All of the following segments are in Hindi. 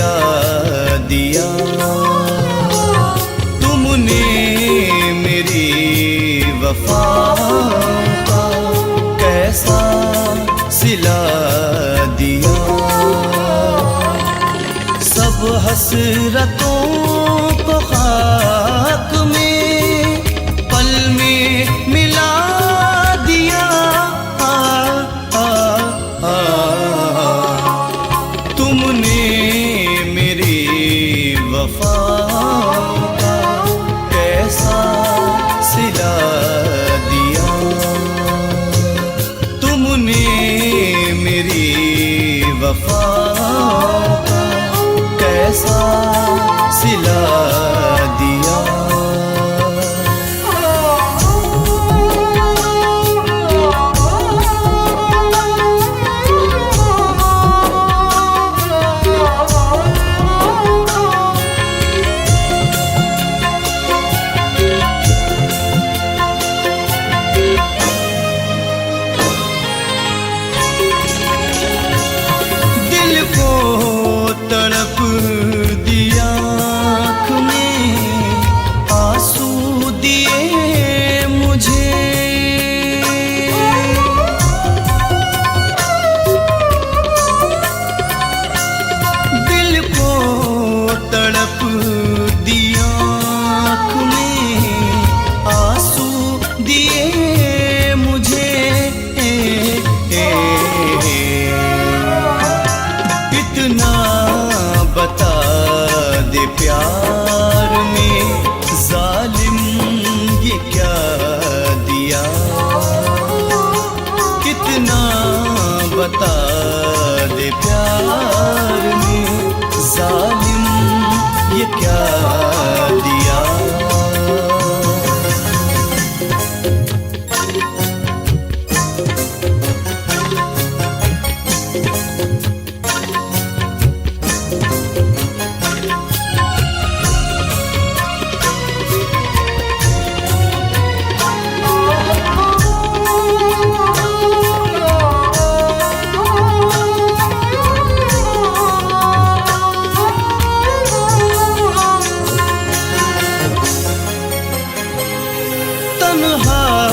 सिला दिया। तुमने मेरी वफा का कैसा सिला दिया। सब हसरतों को खाक में पल में मिला दिया। तुमने मेरी वफा का कैसा सिला दिया। तुमने मेरी वफा का कैसा सिला दिया। तड़प दिया आँख में आंसू दिए मुझे। दिल को तड़प दिया आँख में आंसू दिए मुझे। इतना बता दे प्यार में जालिम ये क्या दिया। कितना बता दे प्यार में जालिम ये क्या दिया।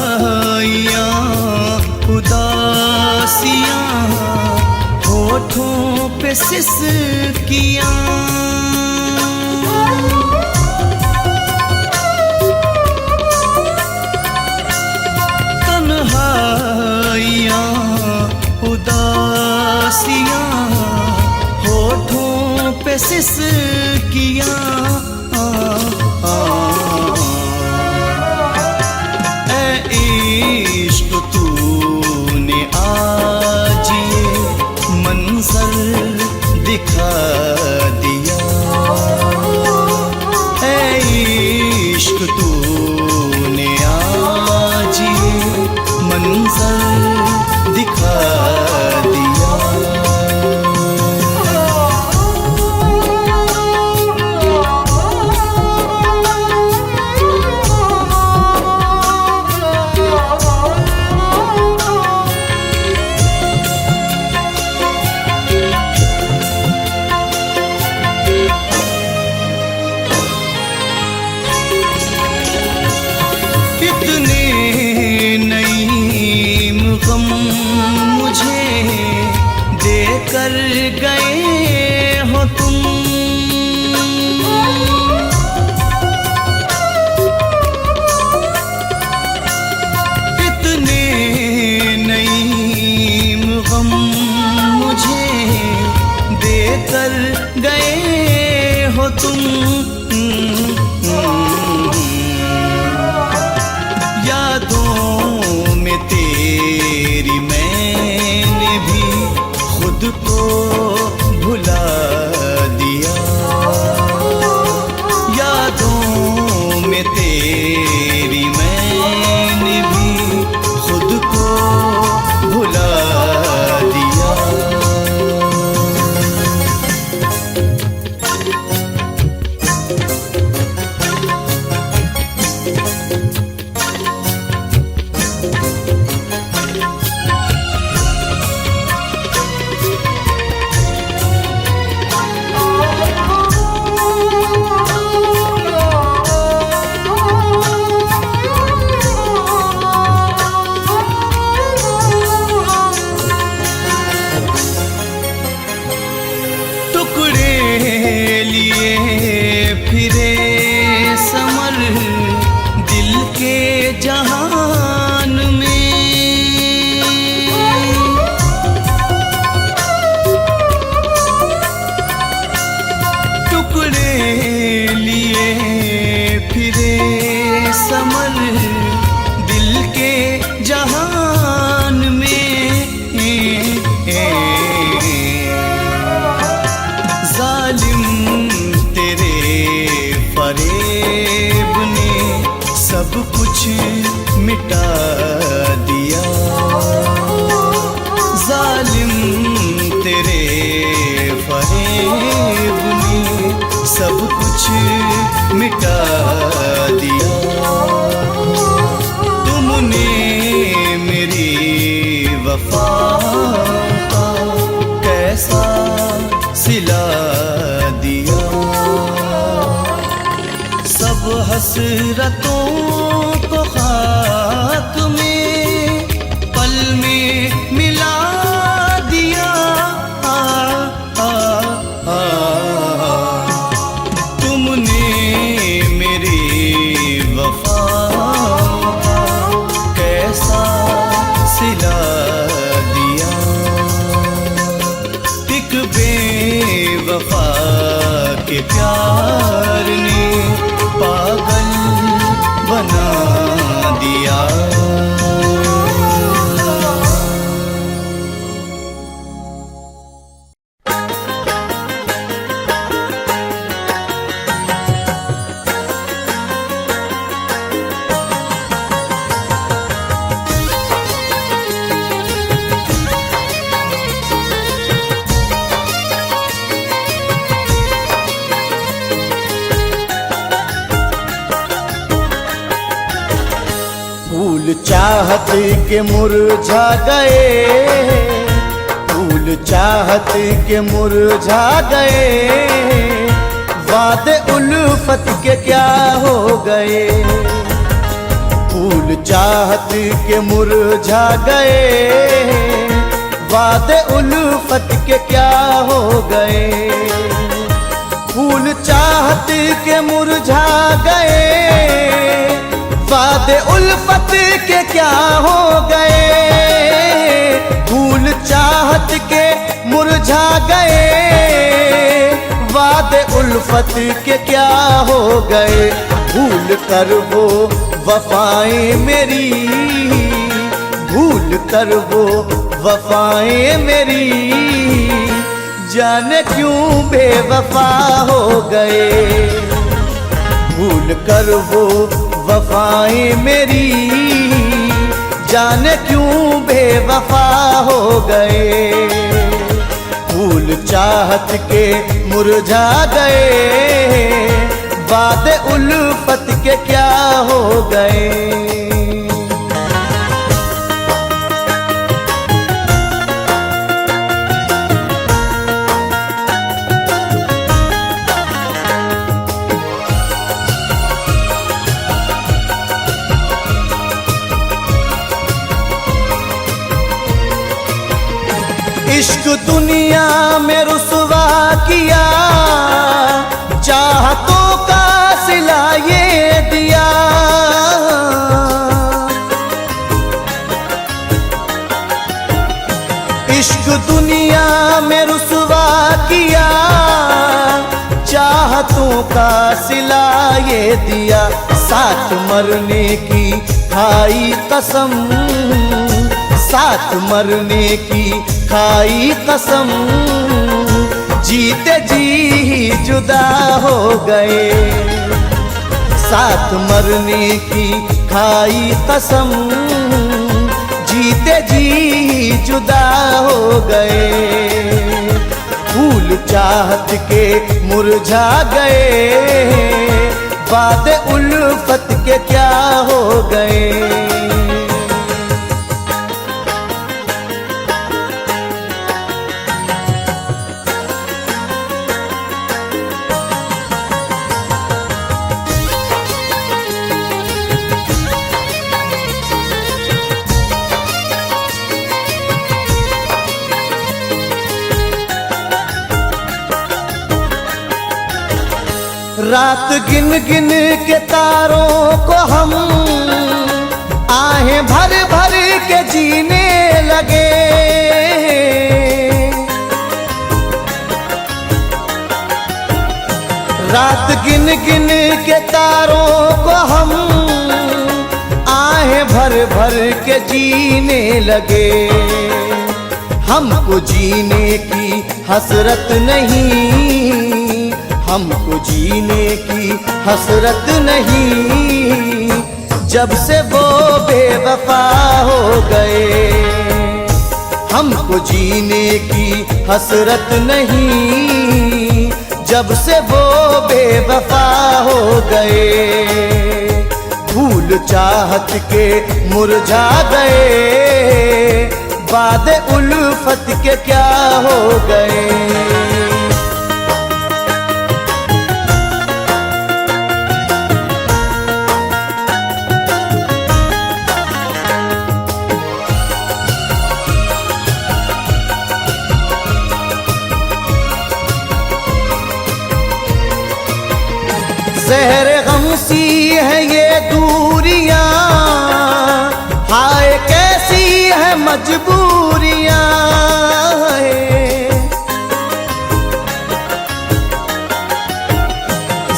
तन्हाइयाँ उदासियाँ होठों पे सिसकियाँ। तन्हाइयाँ उदासियाँ होठों पे सिसकियाँ। इश्क तूने आज ये मंजर दिखा दिया। ऐ इश्क तूने आज ये मंजर दिखा दिया। गम मुझे देकर गए हो तुम। इतने नईम गम मुझे देकर गए हो तुम। यादों में तेरी मैंने भी खुद को भुला दिया। यादों में तेरी मैंने भी खुद को भुला दिया। मिटा दिया। जालिम तेरे फरेब ने सब कुछ मिटा दिया। तुमने मेरी वफा का कैसा सिला दिया। सब हसरतों को खाक में पल में मिला दिया। तुमने मेरी वफा का कैसा सिला दिया। एक बेवफा के प्यार ने पागल बना दिया। फूल चाहत के मुरझा गए, फूल चाहत के मुरझा गए। वादे उल्फत के क्या हो गए। फूल चाहत के मुरझा गए। वादे उल्फत के क्या हो गए। फूल चाहत के मुरझा गए। वादे उल्फत के क्या हो गए। फूल चाहत के मुरझा गए। वादे उल्फत के क्या हो गए। भूल कर वो वफाएं मेरी, भूल कर वो वफाएं मेरी। जाने क्यों बेवफा हो गए। भूल कर वो वफाएं मेरी। जाने क्यों बेवफा हो गए। फूल चाहत के मुरझा गए। वादे उल्फत के क्या हो गए। इश्क दुनिया में रुसवा किया। चाहतों का सिला ये दिया। इश्क दुनिया में रुसवा किया। चाहतों का सिला ये दिया। साथ मरने की खाई कसम, साथ मरने की खाई कसम। जीते जी जुदा हो गए। साथ मरने की खाई कसम। जीते जी जुदा हो गए। फूल चाहत के मुरझा गए। वादे उल्फत के क्या हो गए। रात गिन गिन के तारों को हम आहें भर भर के जीने लगे। रात गिन गिन के तारों को हम आहें भर भर के जीने लगे। हमको जीने की हसरत नहीं, हमको जीने की हसरत नहीं। जब से वो बेवफा हो गए। हमको जीने की हसरत नहीं, जब से वो बेवफा हो गए। फूल चाहत के मुरझा गए, वादे उल्फत के क्या हो गए। ज़हर गम सी है ये दूरियां, हाय कैसी है मजबूरियां।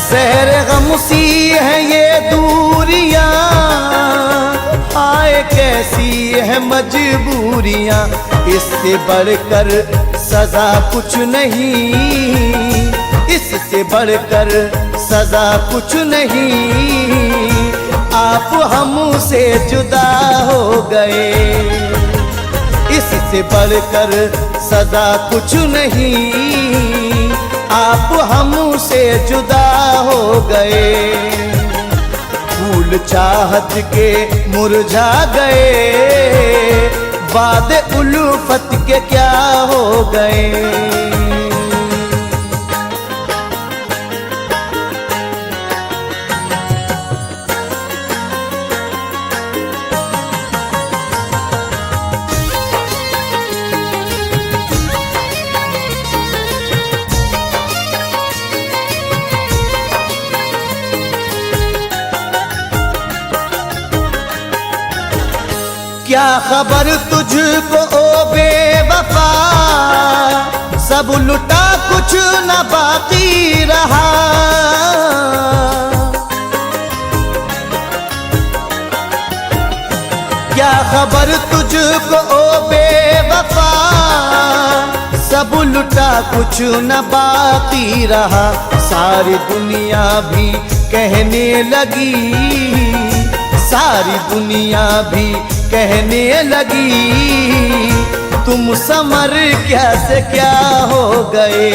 ज़हर गम सी है ये दूरियां, हाय कैसी है मजबूरियां। इससे बढ़कर सजा कुछ नहीं, इससे बढ़कर सजा कुछ नहीं। आप हमसे जुदा हो गए, इससे बढ़कर सजा कुछ नहीं। आप हमसे जुदा हो गए। फूल चाहत के मुरझा गए, वादे उल्फत के क्या हो गए। क्या खबर तुझको ओ बेवफा, सब लुटा कुछ न बाकी रहा। क्या खबर तुझको ओ बेवफा, सब लुटा कुछ न बाकी रहा। सारी दुनिया भी कहने लगी, सारी दुनिया भी कहने लगी, तुम समर कैसे क्या हो गए।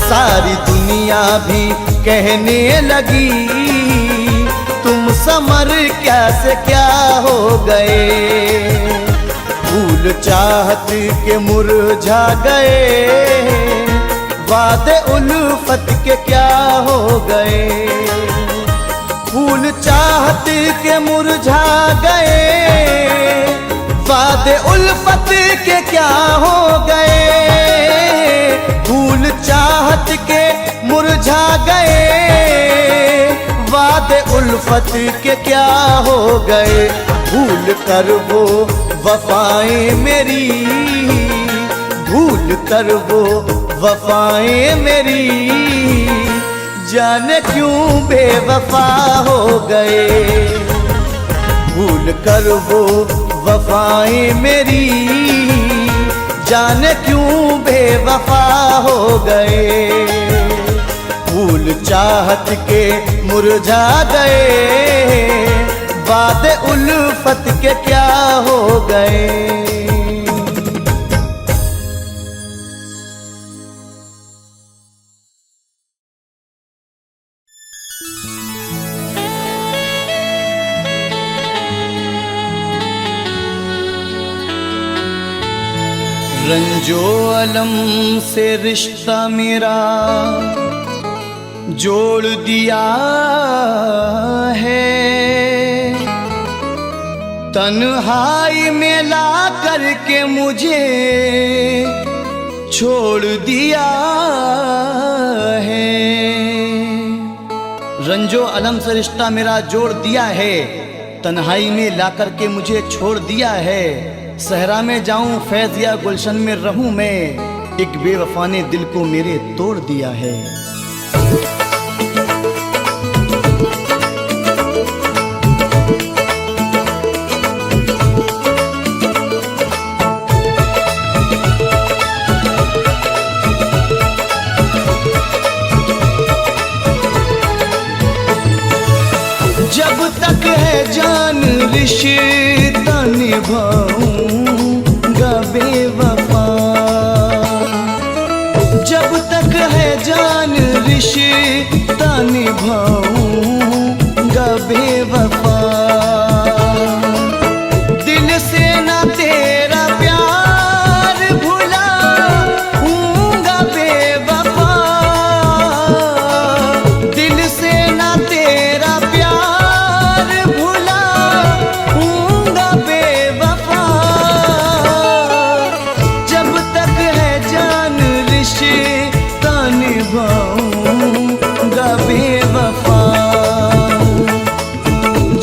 सारी दुनिया भी कहने लगी, तुम समर कैसे क्या हो गए। फूल चाहत के मुरझा गए, वादे उल्फत के क्या हो गए। फूल चाहत के मुरझा गए, वादे उल्फत के क्या हो गए। फूल चाहत के मुरझा गए, वादे उल्फत के क्या हो गए। भूल कर वो वफाएं मेरी, भूल कर वो वफाएं मेरी, जाने क्यों बेवफा हो गए। भूल कर वो वफाएं मेरी, जाने क्यों बेवफा हो गए। फूल चाहत के मुरझा गए, वादे उल्फत के क्या हो गए। रंजो अलम से रिश्ता मेरा जोड़ दिया है, तन्हाई में ला करके मुझे छोड़ दिया है। रंजो अलम से रिश्ता मेरा जोड़ दिया है, तन्हाई में ला करके मुझे छोड़ दिया है। सहरा में जाऊं फैज़ या गुलशन में रहूं मैं, एक बेवफा ने दिल को मेरे तोड़ दिया है। जब तक रिश्ता निभाऊंगा बेवफा। जब तक है जान रिश्ता निभाऊंगा बेवफा। दिल से ना तेरा प्यार भुलाऊंगा बेवफा। दिल से ना तेरा प्यार भुलाऊंगा बेवफा। जब तक है जान रिश्ता निभाऊंगा बेवफा।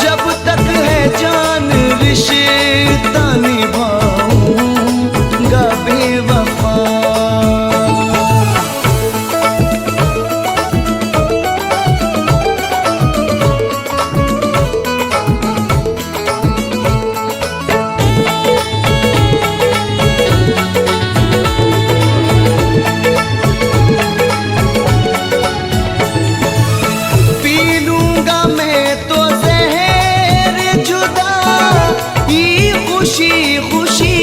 जब तक है जान रिश्ता निभाऊंगा बेवफा। पी लूंगा मैं तो ज़हर जुदा ही खुशी खुशी।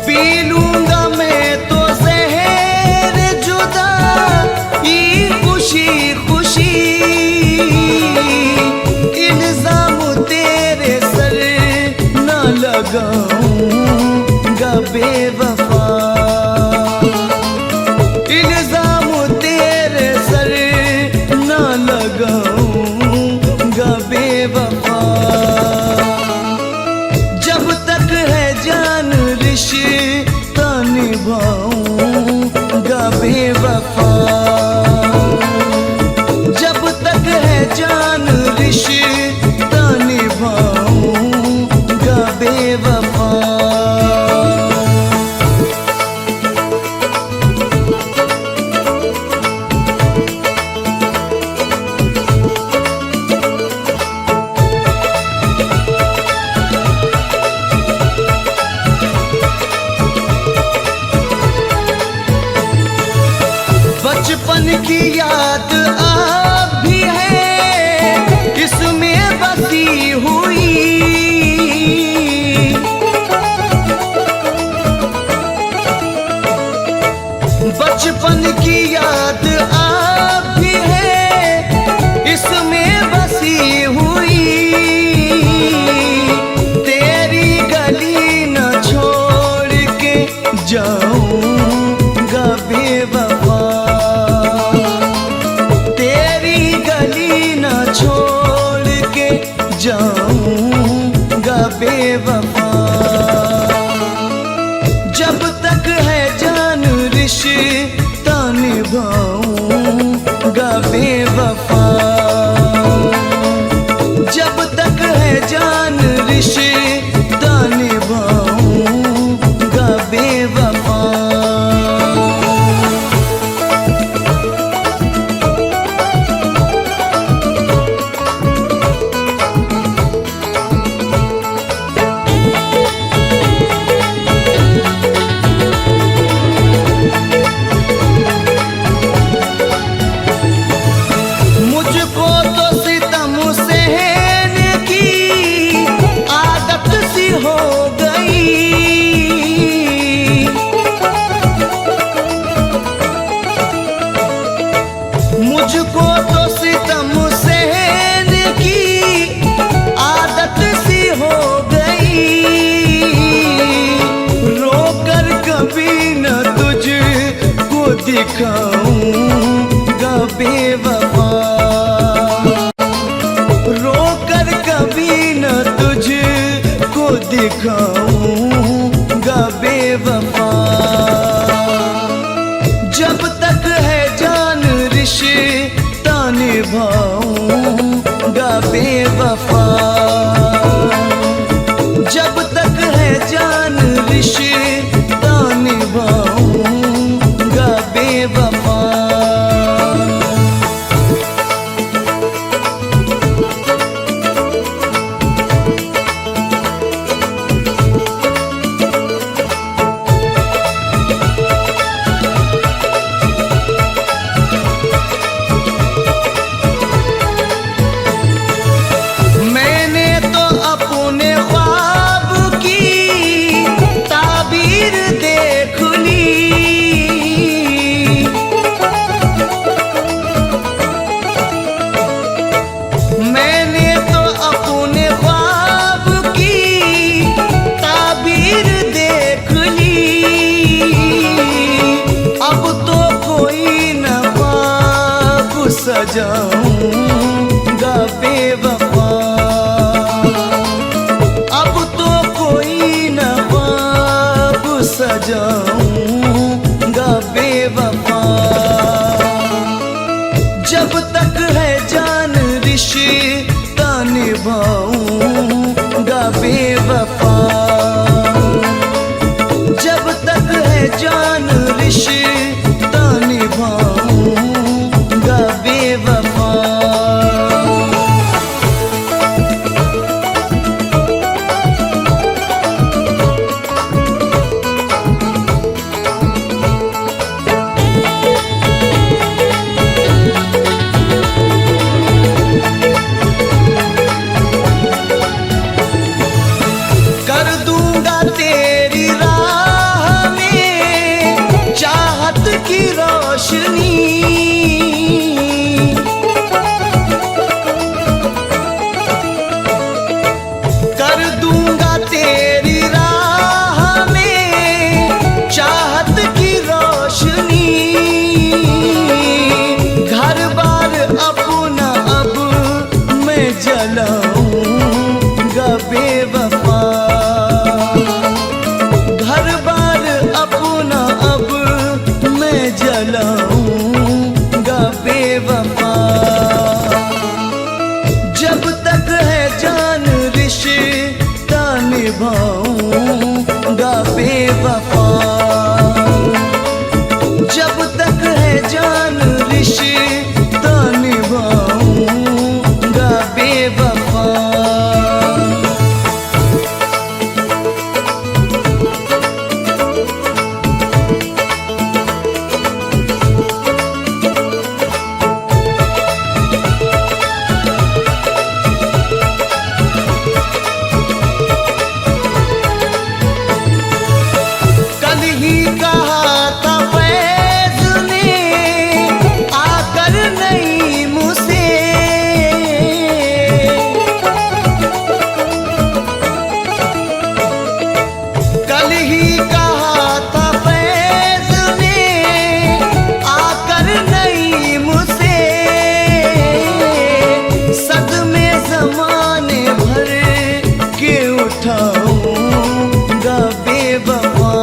पी लूंगा मैं तो ज़हर जुदा ही खुशी खुशी। इल्ज़ाम तेरे सर ना लगाऊंगा बेवफा। इल्ज़ाम तेरे सर ना लगाऊंगा बेवफा। जब तक है जान रिश्ता निभाऊंगा बेवफा। जब तक है जान रिश्ता निभाऊंगा बेवफा। जाऊंगा बेवफा। जब तक है जान रिश्ता निभाऊंगा बेवफा। जब तक है जान रिश्ता निभाऊंगा बेवफा। कर दूंगा तेरी राह में चाहत की रोशनी। कर दूंगा तेरी राह में चाहत की रोशनी। घर बार अपना अब मैं जलाऊंगा बेवफा। घर बार अपना अब मैं जलाऊंगा बेवफा। जब तक है जान रिश्ता निभाऊंगा बेवफा। जब तक है जान रिश्ता निभाऊंगा बेवफा। कल ही कहा था फैज ने आकर नहीं मुझसे। कल ही कहा था फैज ने आकर नहीं मुझसे। सदमे ज़माने भर के उठाऊंगा बेवफा।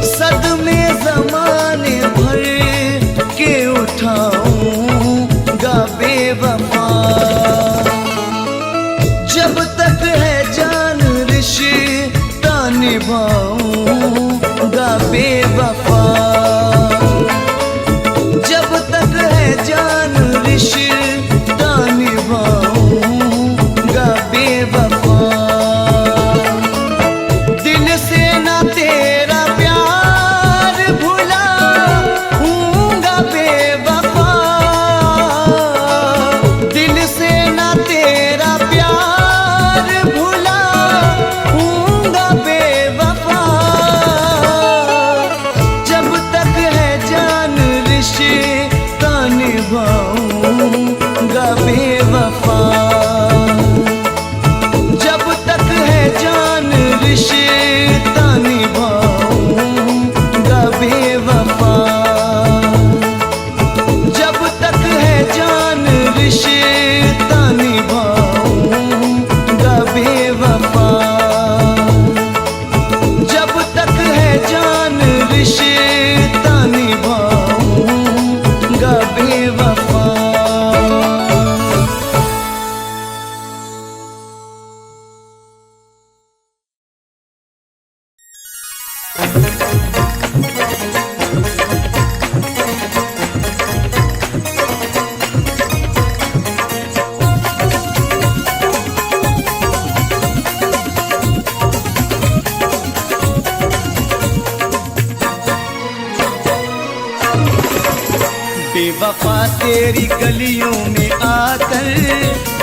सदमे ज़माने भर के उठाऊंगा बेवफा। जब तक है जान रिश्ता निभाऊंगा बेवफा। जब तक है जान रिश्ता निभाऊंगा बेवफा। दिल से ना तेरा प्यार भुलाऊंगा बेवफा। दिल से ना तेरा प्यार भुलाऊंगा बेवफा। जब तक है जान रिश्ता निभाऊंगा बेवफा। जब तक है जान रिश्ता निभाऊंगा बेवफा। जब तक है जान रिश्ता निभाऊंगा बेवफा। जब तक है जान रिश्ता निभाऊंगा बेवफा। बेवफा तेरी गलियों में आकर,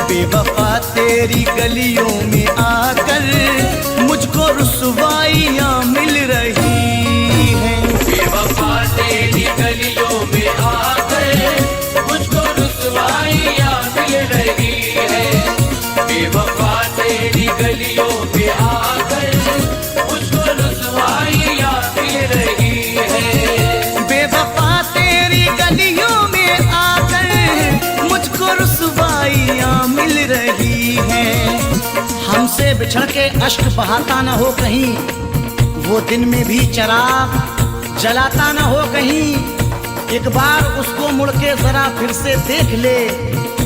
बेवफा तेरी गलियों में आकर मुझको रुसवाइयाँ मिल रही हैं। बेवफा तेरी गलियों में आकर मुझको रुसवाइयाँ मिल रही है। बेवफा तेरी गलियों में आकर मुझको रुसवाइयाँ मिल रही है। बेवफा तेरी गलियों में आकर मुझको रुसवाइयाँ मिल रही हैं। हमसे बिछड़ के अश्क बहाता न हो कहीं, वो दिन में भी चराग जलाता न हो कहीं, एक बार उसको मुड़ के जरा फिर से देख ले,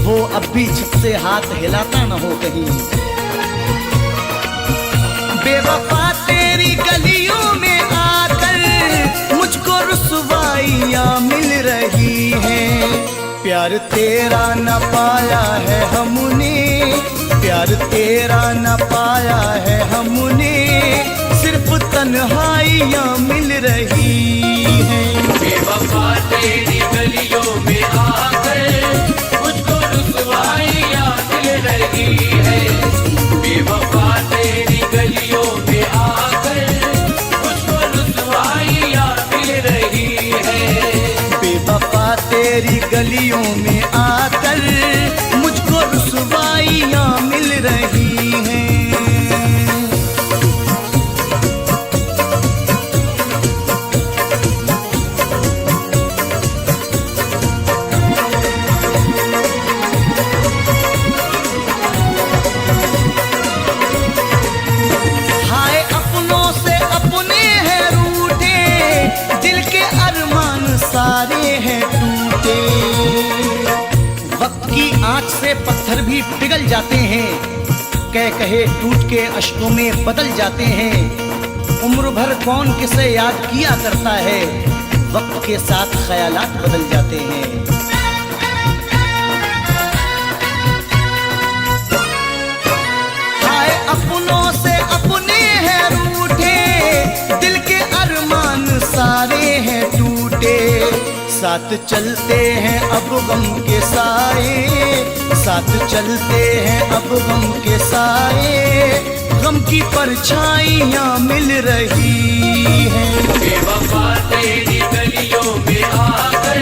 वो अब भी छत से हाथ हिलाता न हो कहीं। बेवफा तेरी गलियों में आकर मुझको रुसवाइयाँ मिल रही हैं। प्यार तेरा न पाया है हमने, प्यार तेरा न पाया है हमने, सिर्फ तन्हाइयाँ मिल रही हैं। बेवफा तेरी गलियों में आकर मुझको रुसवाइयाँ मिल रही है। बेवफा तेरी गलियों में आकर मुझको रुसवाइयाँ मिल रही है। बेवफा तेरी गलियों में आकर मुझको रुसवाइयाँ मिल रही हैं। सारे हैं टूटे, वक्त की आंच से पत्थर भी पिघल जाते हैं, कह कहे टूट के अश्कों में बदल जाते हैं। उम्र भर कौन किसे याद किया करता है, वक्त के साथ ख्यालात बदल जाते हैं। हाय अपनों से अपने हैं रूठे, दिल के अरमान सारे हैं टूटे। साथ चलते हैं अब गम के साए, साथ चलते हैं अब गम के साए, गम की परछाइयाँ मिल रही हैं। बेवफा तेरी गलियों में आकर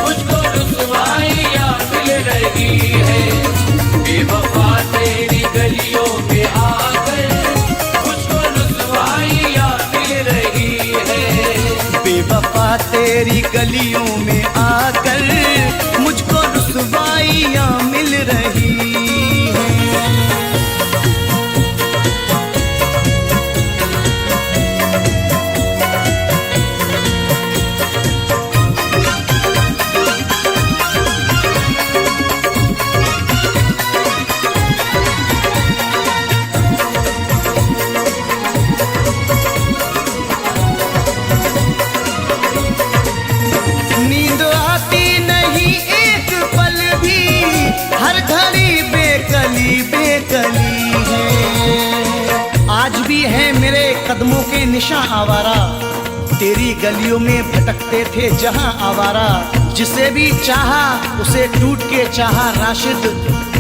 मुझको रुसवाइयाँ मिल रही है। बेवफा तेरी गलियों में आकर मुझको रुसवाइयाँ मिल रही है। बेवफा तेरी गलियों में आकर मुझको रुसवाइयाँ मिल रही हैं। हर घड़ी बेकली बेकली है, आज भी है मेरे कदमों के निशान आवारा, तेरी गलियों में भटकते थे जहां आवारा। जिसे भी चाहा उसे टूट के चाहा राशिद,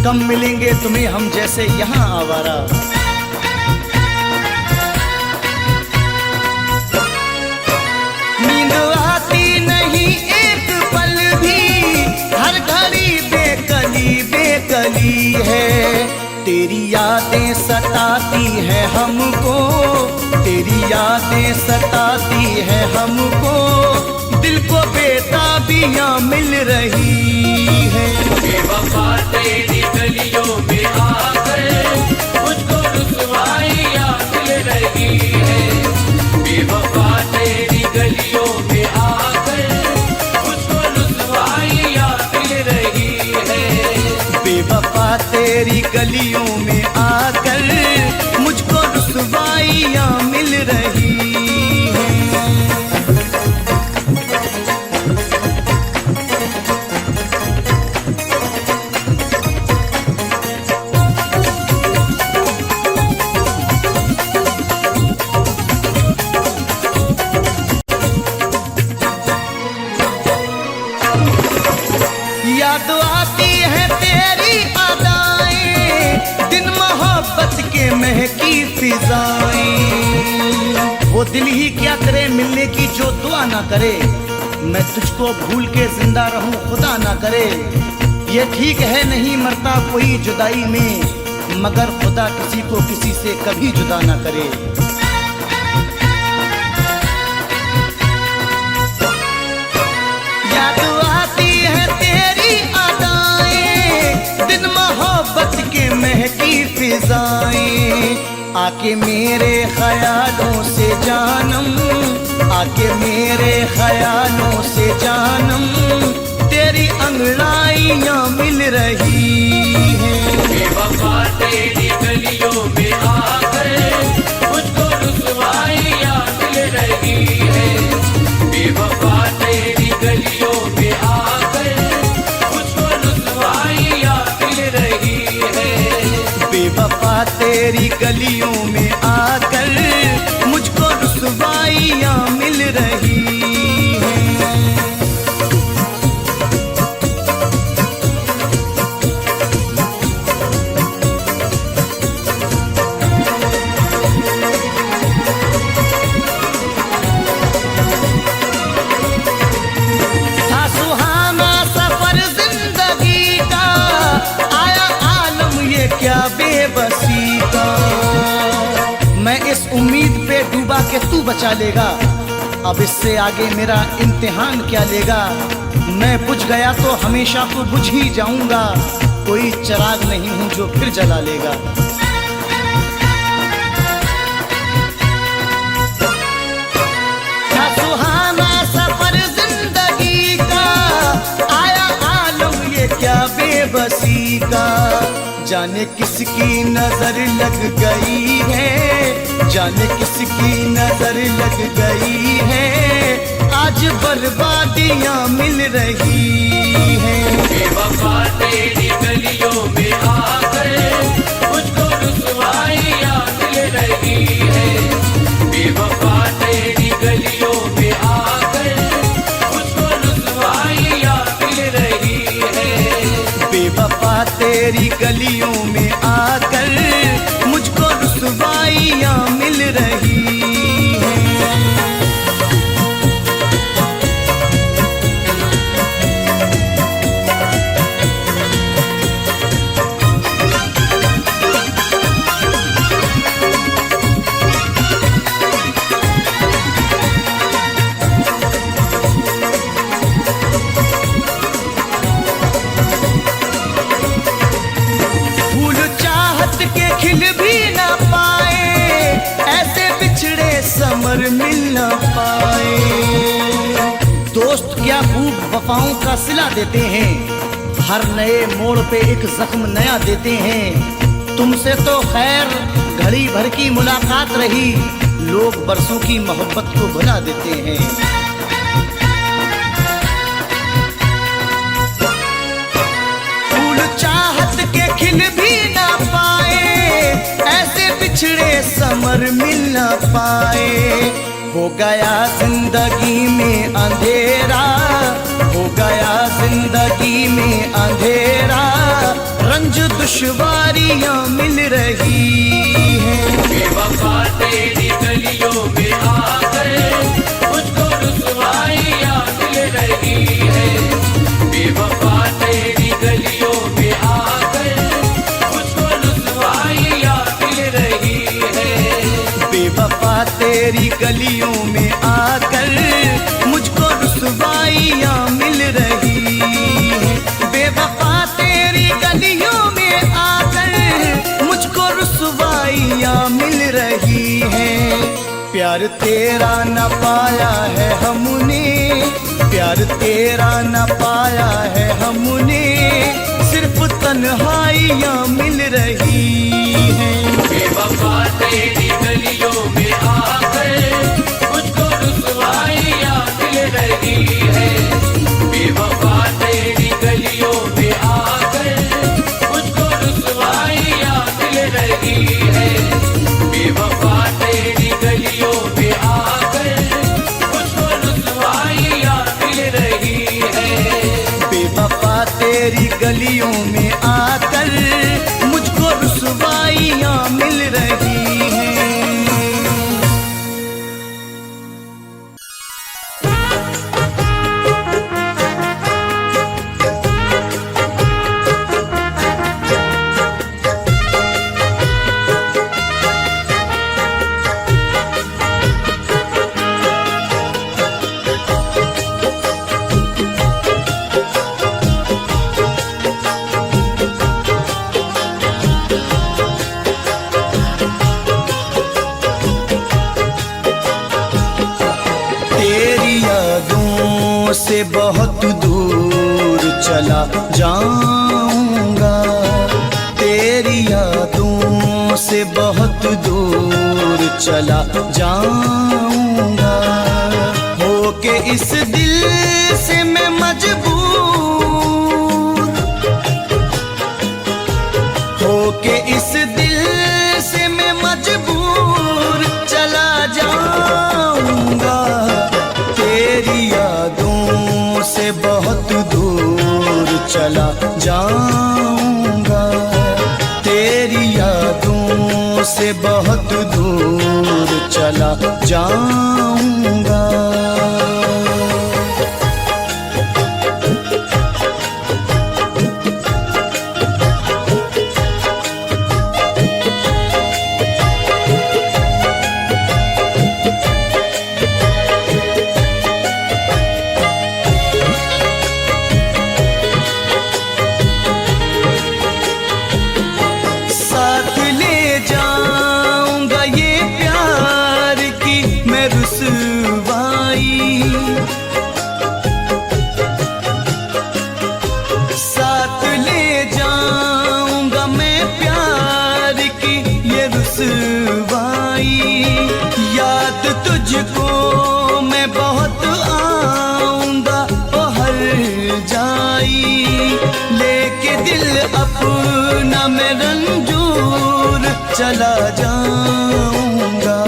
कम मिलेंगे तुम्हें हम जैसे यहाँ आवारा। नींद आती नहीं एक पल भी, हर घड़ी बेकली बेकली है, तेरी यादें सताती हैं हमको, तेरी यादें सताती हैं हमको, दिल को बेताबियाँ मिल रही है। बेवफा तेरी गलियों में आकर मुझको रुसवाइयाँ मिल रही है। बेवफा तेरी गलियों में आकर मुझको रुसवाइयाँ मिल रही है। बेवफा तेरी गलियों में आकर मुझको रुसवाइयाँ मिल रही हैं। याद आती है तेरी अदाएं, दिन मोहब्बत के महकी फिजाएं, वो दिल ही क्या करे मिलने की जो दुआ ना करे, मैं तुझको भूल के जिंदा रहूं खुदा ना करे। ये ठीक है नहीं मरता कोई जुदाई में, मगर खुदा किसी को किसी से कभी जुदा ना करे। याद आती है तेरी अदाएं, दिन मोहब्बत के महकी फिजाएं, आके मेरे ख्यालों से जानम, आके मेरे ख्यालों से जानम, तेरी अंगड़ाइयाँ मिल रही हैं। बेवफा तेरी गलियों में आकर मुझको रुसवाइयाँ मिल रही है। बेवफा तेरी गलियों में आकर मुझको रुसवाइयाँ मिल रही है। बेवफा तेरी गलियों में आकर मुझको रुसवाइयाँ मिल रही हैं। था सुहाना सफर जिंदगी का, आया आलम ये क्या बेबसी का। मैं इस उम्मीद पे डूबा के तू बचा लेगा, अब इससे आगे मेरा इम्तिहान क्या लेगा। मैं बुझ गया तो हमेशा को बुझ ही जाऊंगा, कोई चिराग नहीं हूं जो फिर जला लेगा। था सुहाना सफर जिंदगी का, आया आलम ये क्या बेबसी का। जाने किसकी नजर लग गई है, जाने किसकी नजर लग गई है, आज बर्बादियां मिल रही हैं। बेवफा तेरी गलियों में आकर मुझको रुसवाइयाँ मिल रही है। बेवफा तेरी गलियों में आकर मुझको रुसवाइयाँ मिल रही है। बेवफा तेरी गलियों में आकर मुझको रुसवाइयाँ मिल रही हैं। फूल चाहत के खिल भी ना पाए, ऐसे बिछड़े समर मिल ना पाए। दोस्त क्या खूब वफाओं का सिला देते हैं, हर नए मोड़ पे एक जख्म नया देते हैं। तुमसे तो खैर घड़ी भर की मुलाकात रही, लोग बरसों की मोहब्बत को भुला देते हैं। फूल चाहत के खिल भी ना पाए, ऐसे बिछड़े समर मिल ना पाए। हो गया जिंदगी में अंधेरा, हो गया जिंदगी में अंधेरा, रंज दुश्वारियां मिल रही हैं। बेवफा तेरी गलियों में आकर मुझको रुसवाइयाँ मिल रही है। बेवफा तेरी गलियों में आकर मुझको रुसवाइयाँ मिल रही है। बेवफा तेरी गलियों में आकर मुझको रुसवाइयाँ मिल रही हैं। बेवफा तेरी गलियों में आकर मुझको रुसवाइयाँ मिल रही हैं। प्यार तेरा न पाया है हमने, प्यार तेरा न पाया है हमने, सिर्फ तन्हाइयाँ मिल रही हैं। बेवफा तेरी गलियों में आकर मुझको रुसवाइयाँ मिल रही है। बेवफा तेरी गलियों में आकर मुझको रुसवाइयाँ मिल रही है। बेवफा तेरी गलियों में आकर मुझको रुसवाइयाँ मिल रही है। बेवफा तेरी गलियों में आकर मुझको रुसवाइयाँ मिल रही हैं। से बहुत दूर चला जाऊंगा, तेरी यादों से बहुत दूर चला जाऊंगा। होके इस दिल से मैं मजबूर, होके इस दिल से मैं मजबूर चला जाऊंगा, तेरी यादों से बहुत दूर चला जाऊंगा, तेरी यादों से बहुत दूर चला जाऊंगा। साथ ले जाऊंगा मैं प्यार की ये रुसवाई, याद तुझको मैं बहुत आऊंगा ओ हर जाई, लेके दिल अपना मैं रंजूर चला जाऊंगा,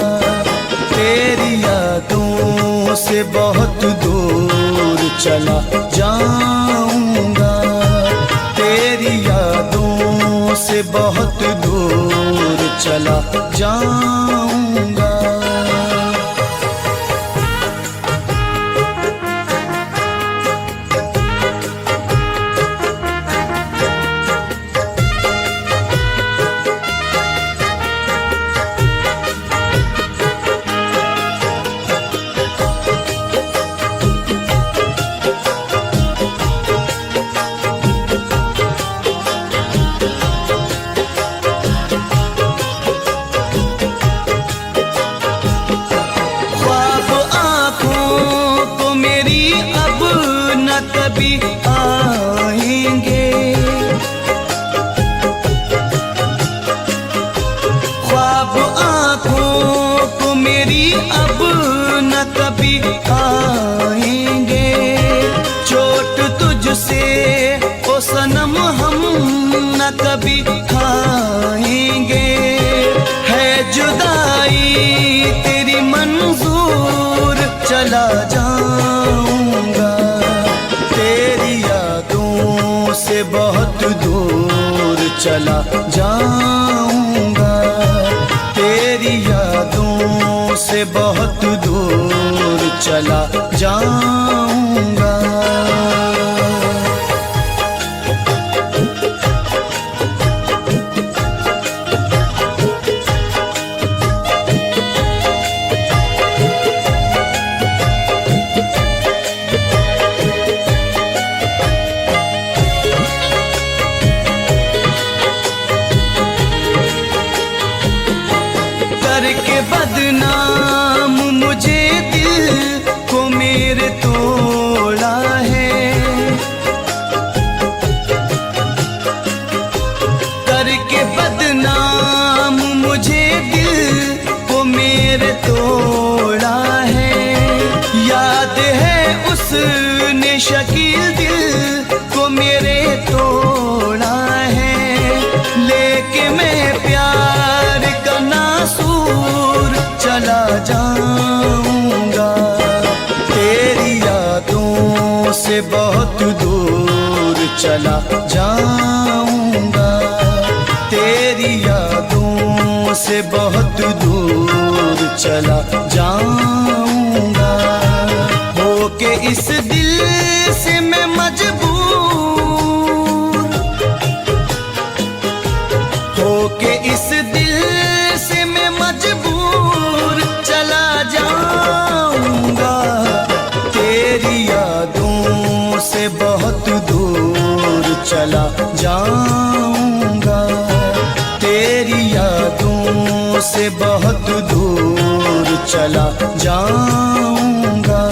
तेरी यादों से बहुत दूर चला जाऊंगा, तेरी यादों से बहुत दूर चला जाऊंगा। कभी आएंगे ख्वाब आँखों को मेरी अब न कभी आएंगे, चोट तुझसे ओ सनम हम न कभी खाएंगे, है जुदाई तेरी मंजूर चला जाऊंगा, तेरी यादों से बहुत दूर चला जाऊंगा, तेरी यादों से बहुत दूर चला जाऊंगा। करके बदनाम मुझे दिल को मेरे तोड़ा है, करके बदनाम मुझे दिल को मेरे तोड़ा है, याद है उसने शकील दिल को मेरे तोड़ा है, लेके मैं प्यार का नासूर चला जाऊंगा, तेरी यादों से बहुत दूर चला जाऊंगा, तेरी यादों से बहुत दूर चला जाऊंगा। होके इस दिल से मैं मजबूर, होके इस दिल से मैं मजबूर चला जाऊंगा, तेरी यादों से बहुत दूर चला जाऊंगा, तेरी यादों से बहुत दूर चला जाऊंगा,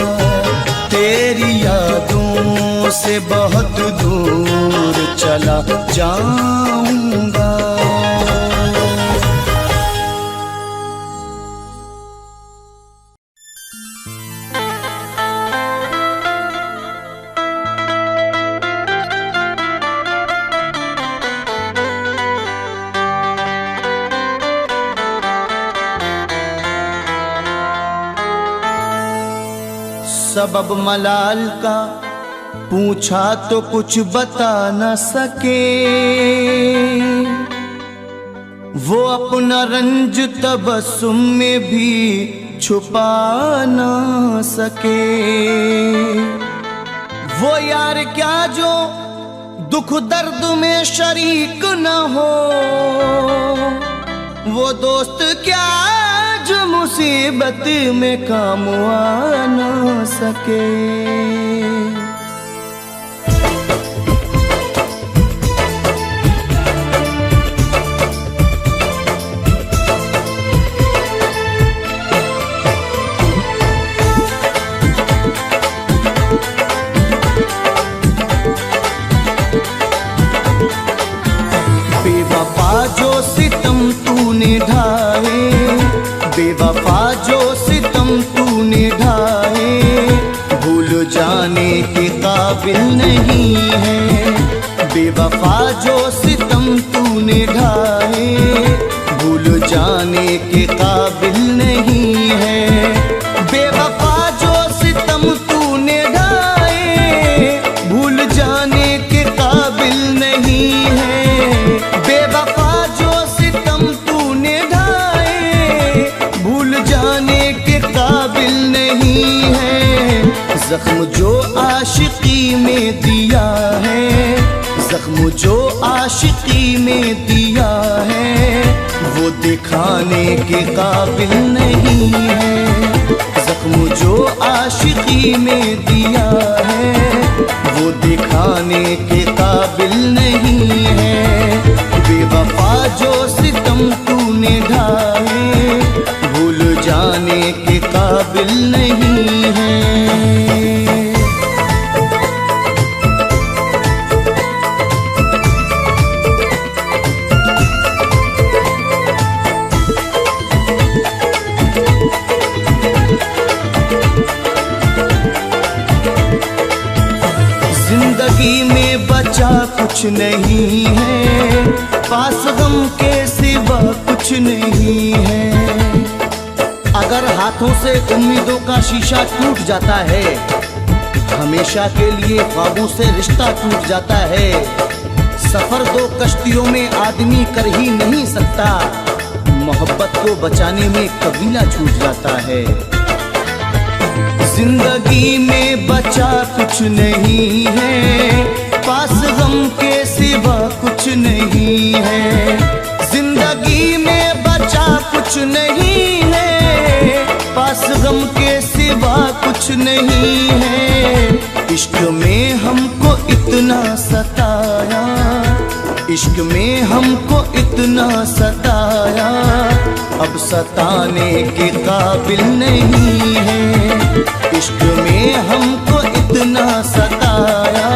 तेरी यादों से बहुत दूर चला जाऊंगा। सबब मलाल का पूछा तो कुछ बता न सके, वो अपना रंज तबस्सुम में भी छुपा न सके। वो यार क्या जो दुख दर्द में शरीक न हो, वो दोस्त क्या जो मुसीबत में काम आ न सके। बेवफा जो सितम तूने ढाए, बेवफा जो सितम तूने ढाए, भूल जाने के काबिल नहीं है। बेवफा जो सितम तूने ढाए, भूल जाने के काबिल नहीं है। बेवफा जो सितम तूने ढाए, भूल जाने के काबिल नहीं है। बेवफा जो सितम तूने ढाए, भूल जाने के काबिल नहीं है। जख्म जो आशिकी में दिया है, जख्म जो आशिकी में दिया है, वो दिखाने के काबिल नहीं है। जख्म जो आशिकी में दिया है, वो दिखाने के काबिल नहीं है। बेवफा जो सितम तूने ढाए, भूल जाने के काबिल नहीं है। जिंदगी में बचा कुछ नहीं है, पास गम के सिवा कुछ नहीं है। अगर हाथों से उम्मीदों का शीशा टूट जाता है, हमेशा के लिए ख्वाबों से रिश्ता टूट जाता है। सफर दो कश्तियों में आदमी कर ही नहीं सकता, मोहब्बत को बचाने में कबीला छूट जाता है। जिंदगी में बचा कुछ नहीं है, पास गम के सिवा कुछ नहीं है। जिंदगी में बचा कुछ नहीं है, पास गम के सिवा कुछ नहीं है। इश्क में हमको इतना सताया, इश्क में हमको इतना सताया, अब सताने के काबिल नहीं है। इश्क में हमको इतना सताया,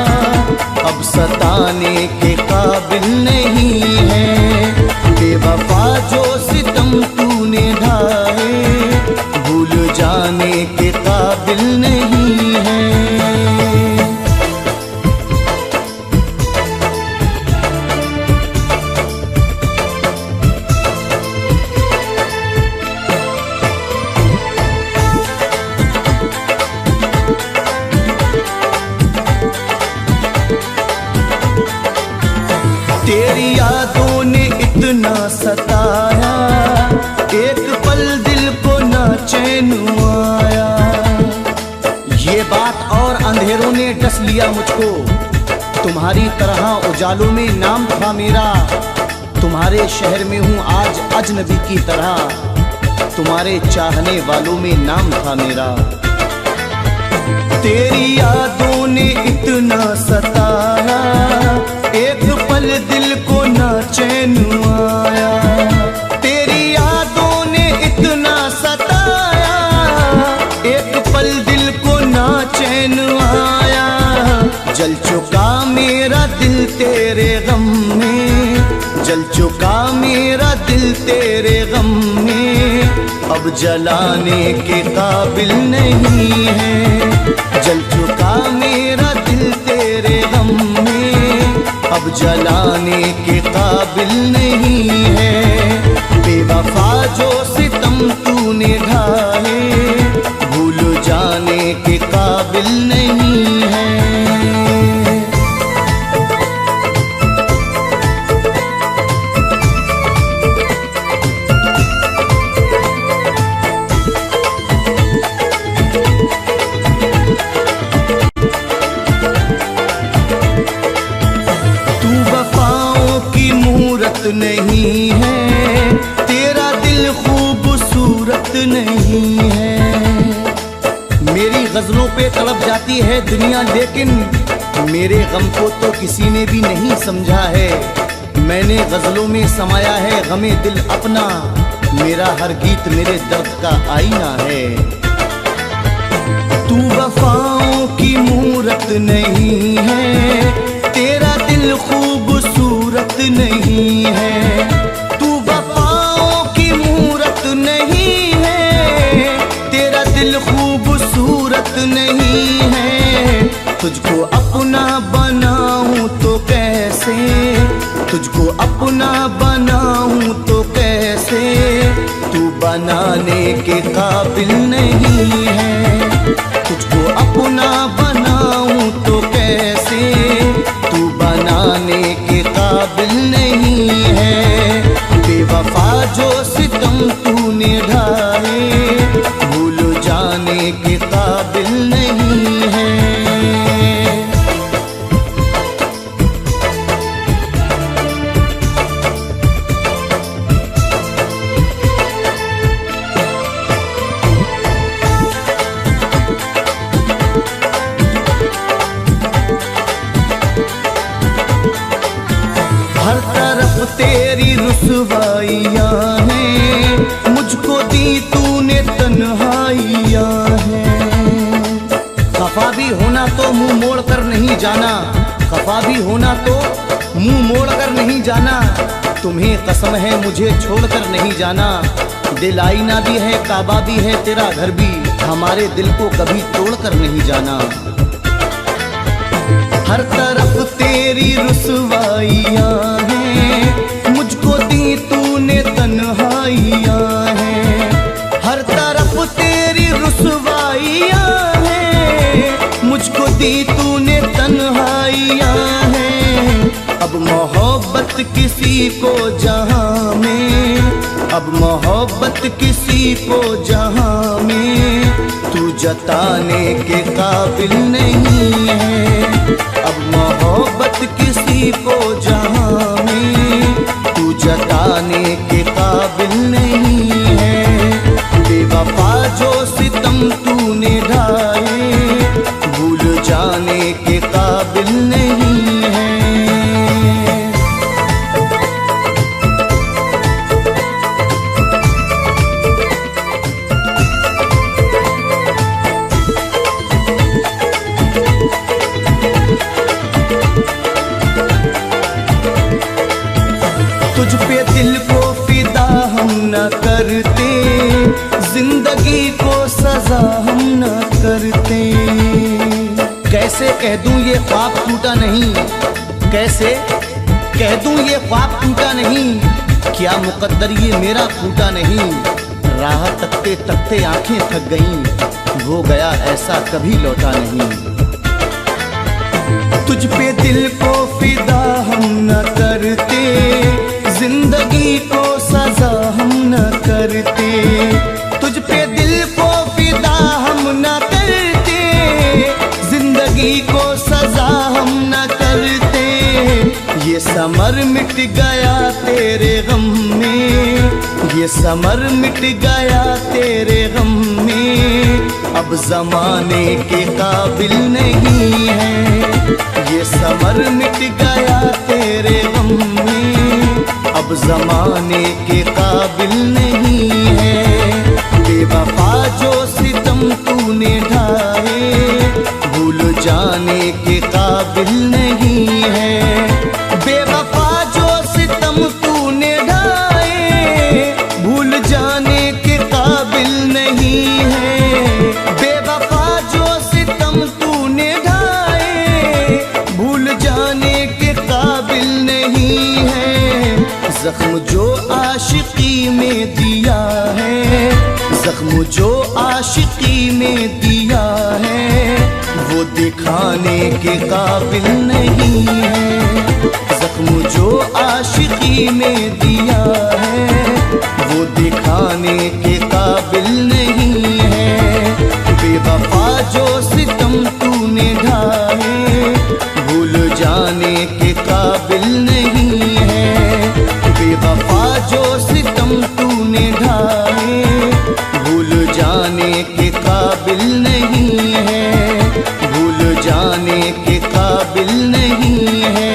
अब सताने के काबिल नहीं है। बेवफा जो सितम तूने ढाए, भूल जाने के काबिल नहीं है। तेरी यादों ने इतना सताया, एक पल दिल को ना चैन आया। ये बात और अंधेरों ने डस लिया मुझको, तुम्हारी तरह उजालों में नाम था मेरा। तुम्हारे शहर में हूँ आज अजनबी की तरह, तुम्हारे चाहने वालों में नाम था मेरा। तेरी यादों ने इतना सताया, एक पल दिल को ना चैन आया। तेरी यादों ने इतना सताया, एक पल दिल को ना चैन आया। जल जल चुका मेरा दिल तेरे गम में, अब जलाने के काबिल नहीं है। जल चुका मेरा दिल तेरे गम में, अब जलाने के काबिल नहीं है। बेवफा जो सितम तूने ढाए, भूल जाने के काबिल नहीं है। नहीं है तेरा दिल खूबसूरत नहीं है। मेरी गजलों पे तड़प जाती है दुनिया, लेकिन मेरे गम को तो किसी ने भी नहीं समझा है। मैंने गजलों में समाया है गमे दिल अपना, मेरा हर गीत मेरे दर्द का आईना है। तू वफाओं की मूरत नहीं है, तेरा दिल खूबसूरत नहीं है। तू वफाओं की मूरत नहीं है, तेरा दिल खूबसूरत नहीं है। तुझको अपना बनाऊं तो कैसे, तुझको अपना बनाऊं तो कैसे, तू बनाने के काबिल नहीं है। तुझको अपना बनाऊं तो कैसे, तू बनाने के काबिल नहीं है। बेवफा जो सितम तूने ढाए, भूल जाने के काबिल नहीं है। हर तरफ तेरी रुसवाइयाँ हैं, मुझको दी तूने तन्हाइयाँ हैं। खफा भी होना तो मुंह मोड़ कर नहीं जाना, खफा भी होना तो मुंह मोड़ कर नहीं जाना। तुम्हें कसम है मुझे छोड़कर नहीं जाना। दिल आईना भी है, काबा भी है, तेरा घर भी, हमारे दिल को कभी तोड़कर नहीं जाना। हर तरफ तेरी रुसवाइयाँ हैं, मुझको दी तूने तन्हाइयाँ हैं। हर तरफ तेरी रुसवाइयाँ हैं, मुझको दी तूने तन्हाइयाँ हैं। अब मोहब्बत किसी को जहाँ में, अब मोहब्बत किसी को जहाँ में, तू जताने के काबिल नहीं है। अब मोहब्बत किसी को जहाँ में, तू जताने के काबिल नहीं है। बेवफा जो सितम तूने ढाए, भूल जाने के काबिल नहीं है। तुझ पे दिल को फिदा हम न करते, जिंदगी को सजा हम न करते। कैसे कह दूं ये ख्वाब टूटा नहीं, कैसे कह दूं ये ख्वाब टूटा नहीं। क्या मुकद्दर ये मेरा फूटा नहीं। राह तकते तकते आंखें थक गईं, वो गया ऐसा कभी लौटा नहीं। तुझ पे दिल को फिदा हम न करते, जिंदगी को सजा हम न करते। तुझ पे दिल को फिदा हम न करते, जिंदगी को सजा हम न करते। ये समर मिट गया तेरे गम में, ये समर मिट गया तेरे गम में। अब जमाने के काबिल नहीं है, ये समर मिट गया तेरे गम में। अब जमाने के काबिल नहीं है। बेवफा जो सितम तूने ढाए, भूल जाने के काबिल नहीं है। बेवफा जो सितम जख्म जो आशिकी में दिया है, जख्म जो आशिकी में दिया है, वो दिखाने के काबिल नहीं है। जख्म जो आशिकी में दिया है, वो दिखाने के काबिल नहीं है। बेवफा जो सितम तूने ढाए, भूल जाने के काबिल नहीं है। बेवफा जो सितम तूने ढाए, भूल जाने के काबिल नहीं है। भूल जाने के काबिल नहीं है।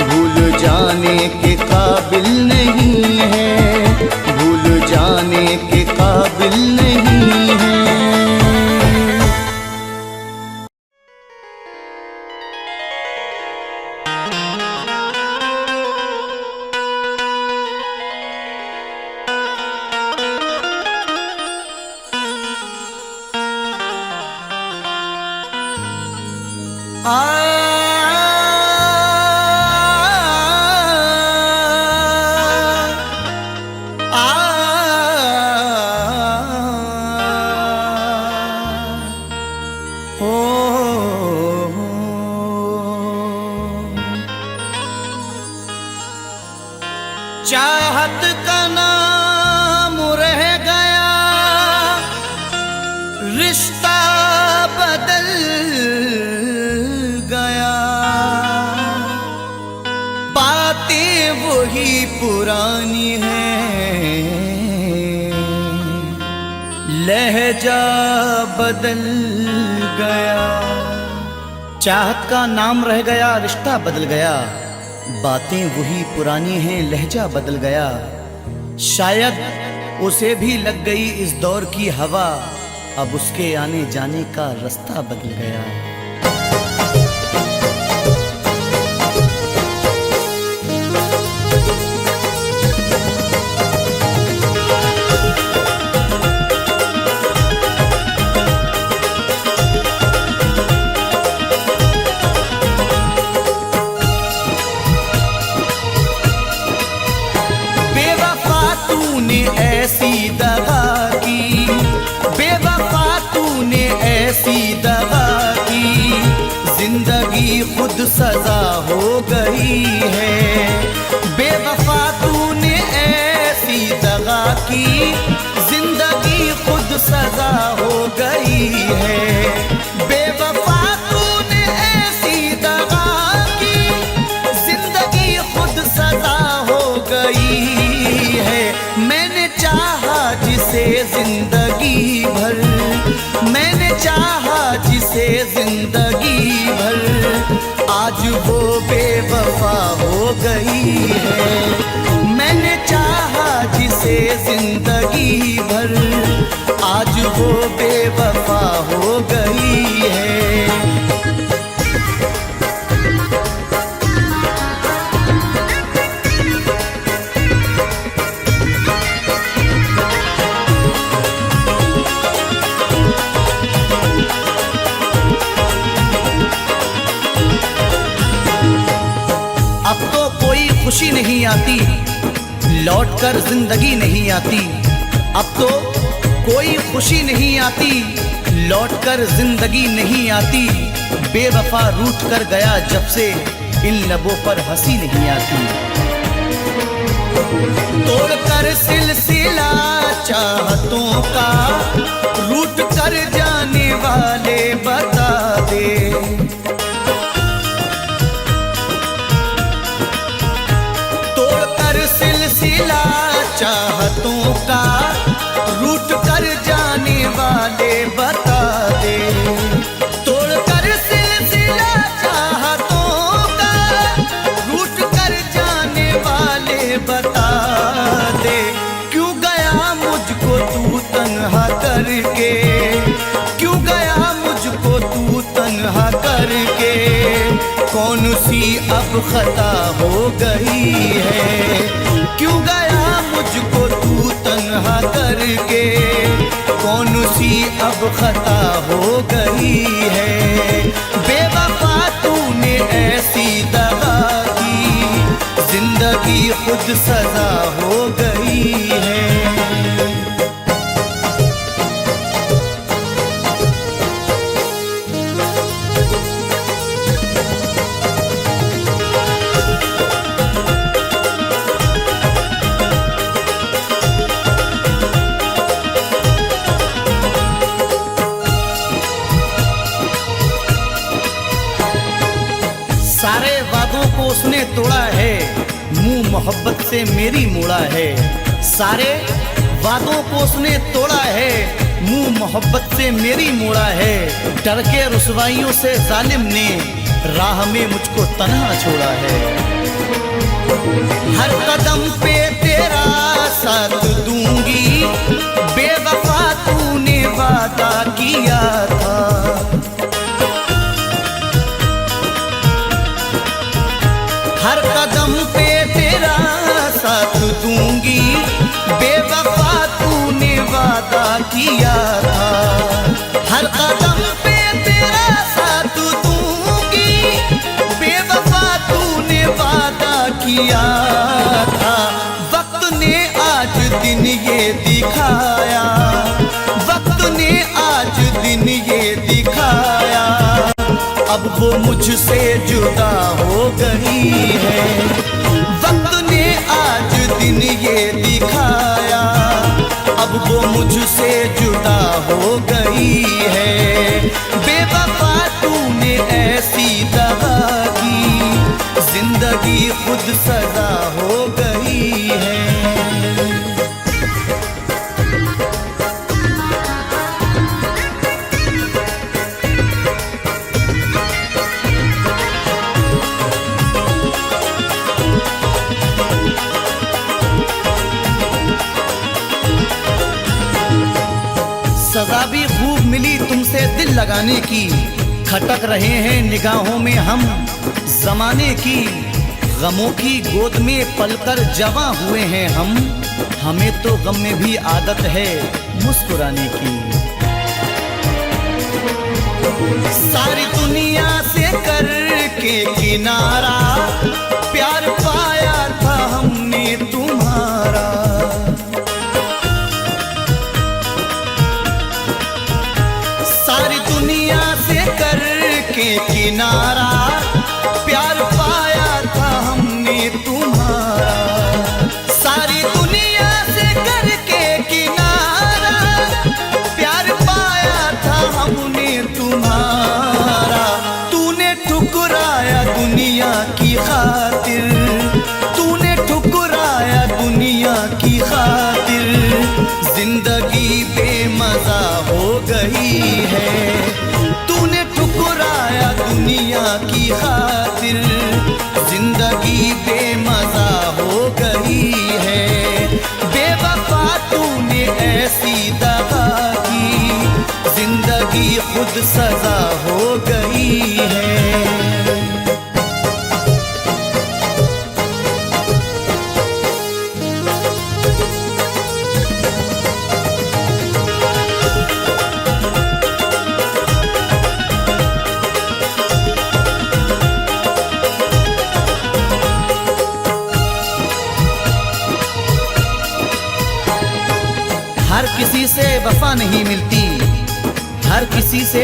भूल जाने के काबिल नहीं है। भूल जाने के काबिल नहीं है। चाहत का नाम रह गया, रिश्ता बदल गया, बातें वही पुरानी हैं, लहजा बदल गया। चाहत का नाम रह गया, रिश्ता बदल गया, बातें वही पुरानी हैं, लहजा बदल गया। शायद उसे भी लग गई इस दौर की हवा, अब उसके आने जाने का रास्ता बदल गया। ऐसी दगा की, बेवफा तूने ऐसी दगा की, जिंदगी खुद सजा हो गई है। बेवफा तूने ऐसी दगा की, जिंदगी खुद सजा हो गई है। बेवफा तूने ऐसी दगा की, जिंदगी खुद सजा हो गई है। मैंने चाहा जिसे जिंदगी भर, मैंने चाहा जिसे जिंदगी भर, आज वो बेवफा हो गई है। मैंने चाहा जिसे जिंदगी भर, आज वो बेवफा हो गई है। अब तो कोई खुशी नहीं आती, लौटकर जिंदगी नहीं आती। अब तो कोई खुशी नहीं आती, लौटकर जिंदगी नहीं आती। बेवफा रूठ कर गया जब से, इन लबों पर हंसी नहीं आती। तोड़कर सिलसिला चाहतों का, रूठ कर जाने वाले बता दे। तोड़कर सिलसिला चाहतों का, रूठ कर जाने वाले बता दे। तोड़कर सिलसिला चाहतों का, रूठ कर जाने वाले बता दे। क्यों गया मुझको तू तन्हा करके, क्यों गया मुझको तू तन्हा करके। कौन सी अब खता हो गई है, क्यों गया मुझको तू तन्हा करके। कौन सी अब खता हो गई है। बेवफा तूने ऐसी दगा की, जिंदगी खुद खुद सजा हो गई है। सारे वादों को उसने तोड़ा है, मुंह मोहब्बत से मेरी मोड़ा है। सारे वादों को उसने तोड़ा है, मुंह मोहब्बत से मेरी मोड़ा है। डर के रुसवाइयों से जालिम ने राह में मुझको तन्हा छोड़ा है। हर कदम पे तेरा साथ दूंगी, बेवफा तूने वादा किया था। हर कदम पे तेरा साथ दूंगी, बेवफा तूने वादा किया था। हर कदम पे तेरा साथ दूंगी, बेवफा तूने वादा किया था। वक्त ने आज दिन ये दिखाया, वक्त ने आज दिन ये दिखाया, अब वो मुझसे जुदा हो गई है। वक्त ने आज दिन ये दिखाया, अब वो मुझसे जुदा हो गई है। बेवफा तूने ऐसी दगा की, जिंदगी खुद सजा हो गई है। सजा भी खूब मिली तुमसे दिल लगाने की, खटक रहे हैं निगाहों में हम जमाने की। गमों की गोद में पलकर जवां हुए हैं हम, हमें तो गम में भी आदत है मुस्कुराने की। सारी दुनिया से करके किनारा, प्यार पाया था हमने तुम्हारा। सारी दुनिया से करके किनारा, प्यार पाया था हमने तुम्हारा। सारी दुनिया से करके किनारा, प्यार पाया था हमने तुम्हारा। तूने ठुकराया दुनिया की खातिर, तूने ठुकराया दुनिया की खातिर। जिंदगी बेमजा हो गई है, तूने ठुकराया दुनिया की खातिर। जिंदगी बेमजा हो गई है। बेवफा तूने ऐसी दगा की, जिंदगी खुद सजा हो गई है। हर किसी से वफा नहीं मिलती, हर किसी से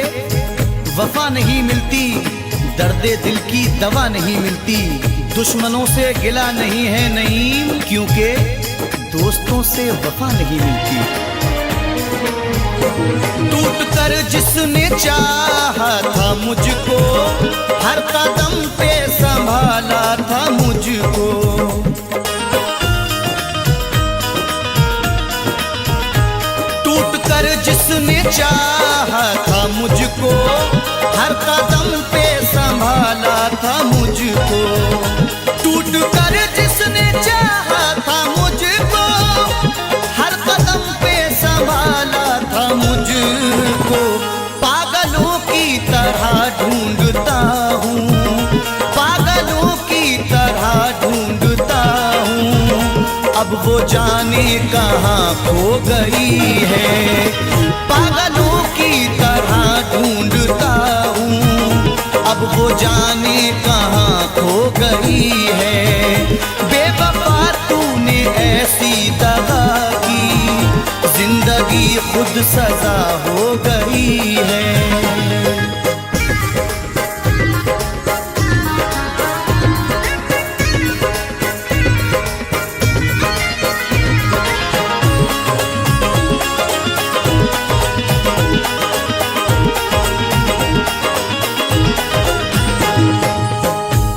वफा नहीं मिलती। दर्दे दिल की दवा नहीं मिलती। दुश्मनों से गिला नहीं है नईम, क्योंकि दोस्तों से वफा नहीं मिलती। टूट कर जिसने चाहा था मुझको, हर कदम पे संभाला था मुझको। जिसने चाहा था मुझको, हर कदम पे संभाला था मुझको। टूट कर जिसने चाहा था मुझको, हर कदम पे संभाला था मुझको। पागलों की तरह ढूंढता हूँ, पागलों की तरह ढूंढता हूँ। अब वो जाने कहाँ खो गई है। पागलों की तरह ढूंढता हूँ, अब वो जाने कहाँ खो गई है। बेवफा तू सजा हो गई है।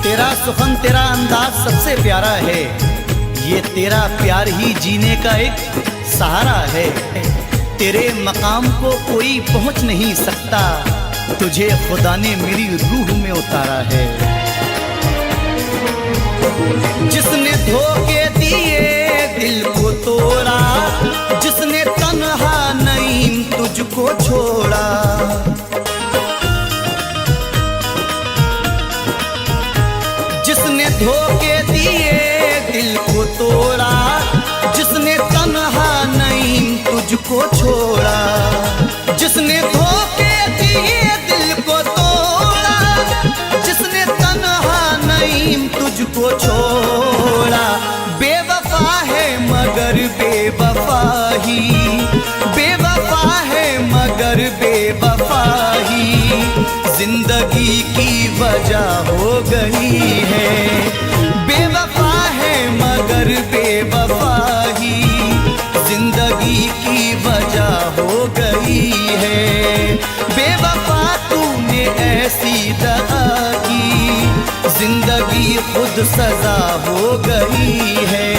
तेरा सुखन तेरा अंदाज सबसे प्यारा है, ये तेरा प्यार ही जीने का एक सहारा है। तेरे मकाम को कोई पहुंच नहीं सकता, तुझे खुदा ने मेरी रूह में उतारा है। जिसने धोखे दिए दिल को तोड़ा, जिसने तन्हा नईम तुझको छोड़ा, जिसने धोखे दिए दिल को तोड़ा, जिसने तन्हा नईम तुझको छोड़ा, जिसने धोखे दिए दिल को तोड़ा, जिसने तन्हा नईम तुझको छोड़ा। बेवफा है मगर बेवफा ही, बेवफा है मगर बेवफा ही जिंदगी की वजह हो गई है। बेवफा है मगर बेवफा ही जिंदगी की वजह हो गई है। बेवफा तूने ऐसी दगा की, जिंदगी खुद सजा हो गई है।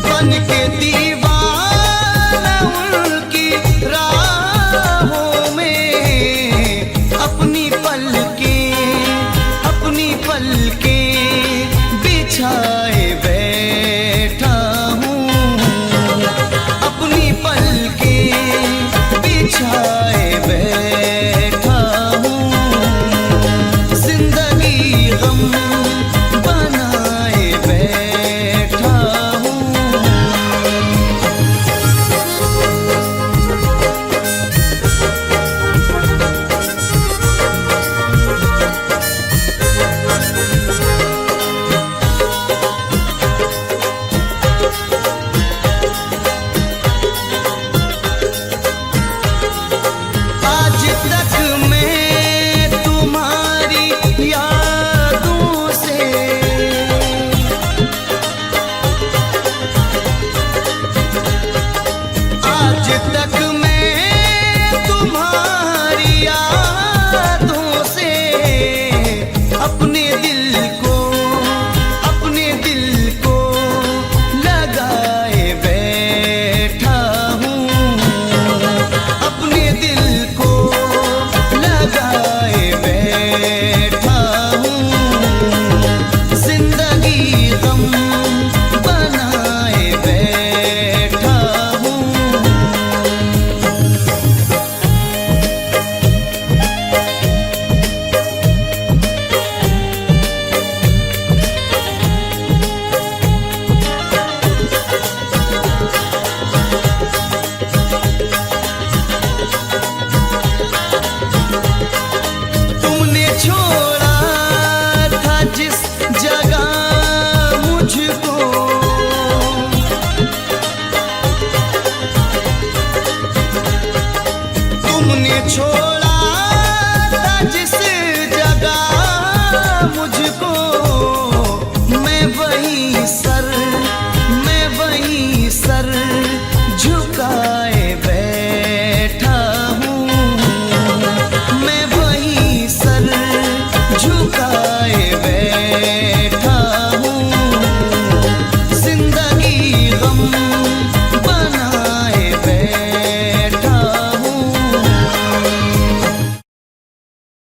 बन के दी